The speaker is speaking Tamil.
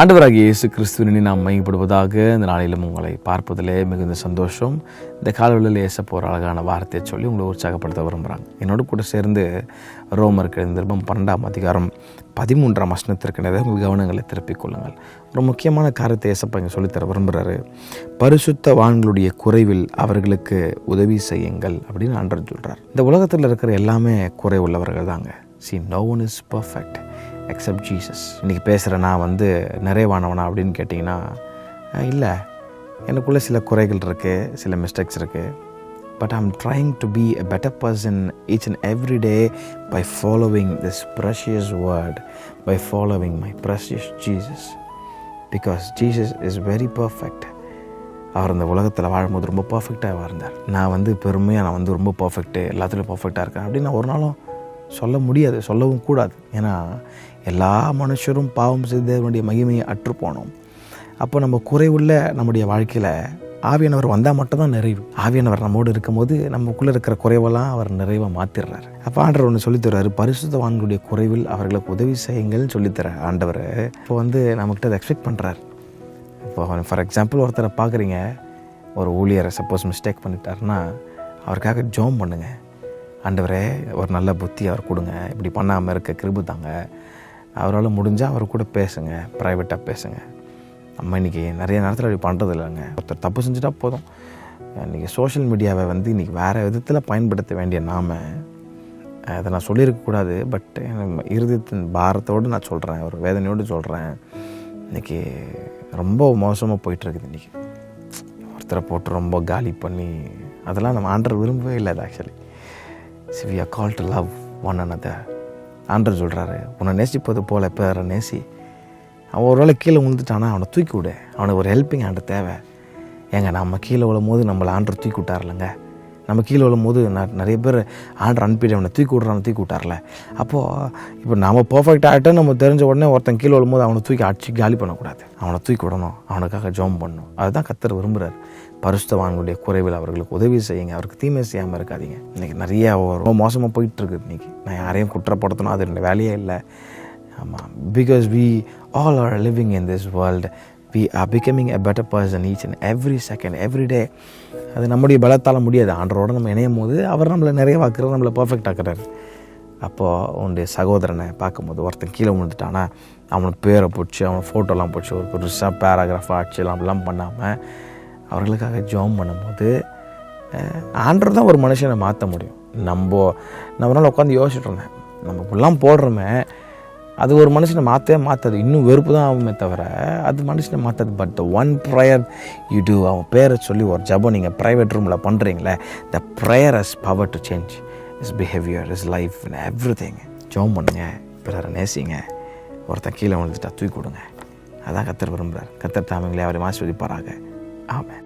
ஆண்டவராகிய இயேசு கிறிஸ்துவினை நாம் மையப்படுவதாக இந்த நாளிலும் உங்களை பார்ப்பதிலே மிகுந்த சந்தோஷம். இந்த காலவெளியில் ஏசப்போ ஒரு அழகான வார்த்தையை சொல்லி உங்களை உற்சாகப்படுத்த விரும்புகிறாங்க. என்னோட கூட சேர்ந்து ரோமருக்கு நிருபம் 12ஆம் அதிகாரம் 13ஆம் வசனத்திற்கு நிறைய உங்கள் கவனங்களை திருப்பிக் கொள்ளுங்கள். ஒரு முக்கியமான காரியத்தை ஏசப்பா இங்கே சொல்லித்தர விரும்புகிறாரு. பரிசுத்தவான்களுடைய குறைவில் அவர்களுக்கு உதவி செய்யுங்கள் அப்படின்னு ஆண்டவர் சொல்கிறார். இந்த உலகத்தில் இருக்கிற எல்லாமே குறை உள்ளவர்கள் தாங்க. no one is perfect except Jesus. இன்றைக்கி பேசுகிற நான் நிறைவானவனா அப்படின்னு கேட்டிங்கன்னா இல்லை, எனக்குள்ளே சில குறைகள் இருக்குது, சில மிஸ்டேக்ஸ் இருக்குது. But I am trying to be a better person each and every day by following this precious word, by following my precious Jesus, because Jesus is very perfect. அவர் இந்த உலகத்தில் வாழும்போது ரொம்ப பர்ஃபெக்டாக வாழ்ந்தார். நான் பெருமையாக நான் ரொம்ப பர்ஃபெக்ட்டு, எல்லாத்துலேயும் பர்ஃபெக்டாக இருக்கேன் அப்படின்னு நான் ஒரு நாளும் சொல்ல முடியாது, சொல்லவும் கூடாது. ஏன்னா எல்லா மனுஷரும் பாவம் செய்து அவனுடைய மகிமையை அற்றுப்போனோம். அப்போ நம்ம குறைவுள்ள நம்முடைய வாழ்க்கையில் ஆவியானவர் வந்தால் மட்டும்தான் நிறைவு. ஆவியானவர் நம்மோடு இருக்கும்போது நமக்குள்ளே இருக்கிற குறைவெல்லாம் அவர் நிறைவாக மாற்றிடுறாரு. அப்போ ஆண்டவர் ஒன்று சொல்லித்தர்றாரு, பரிசுத்தவான்களுடைய குறைவில் அவர்களுக்கு உதவி செய்யுங்கள்னு சொல்லித்தர ஆண்டவர் இப்போ நம்மகிட்ட அதை எக்ஸ்பெக்ட் பண்ணுறாரு. இப்போ ஃபார் எக்ஸாம்பிள் ஒருத்தரை பார்க்குறீங்க, ஒரு ஊழியரை சப்போஸ் மிஸ்டேக் பண்ணிட்டாருன்னா அவருக்காக ஜெபம் பண்ணுங்க. ஆண்டவரே ஒரு நல்ல புத்தி அவர் கொடுங்க, இப்படி பண்ணாமல் இருக்க கிருபை தாங்க. அவரால் முடிஞ்சால் அவர் கூட பேசுங்க, ப்ரைவேட்டாக பேசுங்க. நம்ம இன்றைக்கி நிறைய நேரத்தில் அப்படி பண்ணுறது இல்லைங்க. ஒருத்தர் தப்பு செஞ்சுட்டா போதும். இன்றைக்கி சோஷியல் மீடியாவை இன்றைக்கி வேறு விதத்தில் பயன்படுத்த வேண்டிய அதை நான் சொல்லியிருக்கக்கூடாது. பட் இருதயத்தின் பாரத்தோடு நான் சொல்கிறேன், ஒரு வேதனையோடு சொல்கிறேன். இன்றைக்கி ரொம்ப மோசமாக போயிட்டுருக்குது. இன்றைக்கி ஒருத்தரை போட்டு ரொம்ப காலி பண்ணி அதெல்லாம் நம்ம ஆண்டவர் விரும்பவே இல்லை. அது actually we are called to love one another. ஆண்டவர் சொல்கிறாரு, உன்னை நேசிப்பது போல் பேரை நேசி. அவன் ஒரு வேளை கீழே விழுந்துட்டானா அவனை தூக்கி விடு. அவனுக்கு ஒரு ஹெல்ப்பிங் ஆண்டர் தேவை. ஏங்க நம்ம கீழே விழும் போது நம்மளை ஆண்டர் தூக்கி விட்டார்லங்க. நம்ம கீழே விழும் போது நிறைய பேர் ஆண்டர் அனுப்பிட்டு அவனை தூக்கி விட்டார்ல. அப்போது இப்போ நம்ம பர்ஃபெக்ட் ஆகிட்டோம் நம்ம தெரிஞ்ச உடனே ஒருத்தன் கீழே விழும் போது அவனை தூக்கி அடிச்சு காலி பண்ணக்கூடாது. அவனை தூக்கி விடணும், அவனுக்காக ஜெபம் பண்ணணும். அதுதான் கர்த்தர் விரும்புகிறார். பரிசுத்தவான்களுடைய குறைவில் அவர்களுக்கு உதவி செய்யுங்க, அவருக்கு தீமை செய்யாமல் இருக்காதீங்க. இன்றைக்கி நிறையா ரொம்ப மோசமாக போயிட்டுருக்கு. இன்றைக்கி நான் யாரையும் குற்றப்படுத்தணும், அது என்னோடய வேலையே இல்லை. ஆமாம், because we all are living in this world. We are becoming a better person each and every second, every day. அது நம்முடைய பலத்தால் முடியாது. ஆண்டவரோடு நம்ம இணையும் போது அவர் நம்மளை நிறைவாக்குறார், நம்மளை பர்ஃபெக்ட் ஆக்குறாரு. அப்போது உன்னுடைய சகோதரனை பார்க்கும்போது ஒருத்தன் கீழே விழுந்துட்டானா அவனுக்கு பேரை பிடிச்சி அவன் ஃபோட்டோலாம் பிடிச்சி ஒரு பெருசாக பேராகிராஃபாக அடிச்சு அப்படிலாம் பண்ணாமல் அவர்களுக்காக ஜெபம் பண்ணும்போது ஆண்டவர் தான் ஒரு மனுஷனை மாற்ற முடியும். நம்மளால் உட்காந்து யோசிச்சுட்டு இருந்தேன், நம்ம இப்படிலாம் போடுறோமே அது ஒரு மனுஷனை மாற்றாது, இன்னும் வெறுப்பு தான் ஆகுமே தவிர அது மனுஷனை மாற்றாது. But the one prayer you do, அவன் பேரை சொல்லி ஒரு ஜெபம் நீங்கள் ப்ரைவேட் ரூமில் பண்ணுறீங்களே, the prayer has power to change his behaviour, his life and everything. ஜெபம் பண்ணுங்க, பிறரை நேசிங்க, ஒருத்தன் கீழே விழுந்துட்டா தூக்கி கொடுங்க. அதான் கர்த்தர் விரும்புகிறார். கர்த்தர் தாமங்களே அவரை ஆசீர்வதிப்பாராக. ஆமென்.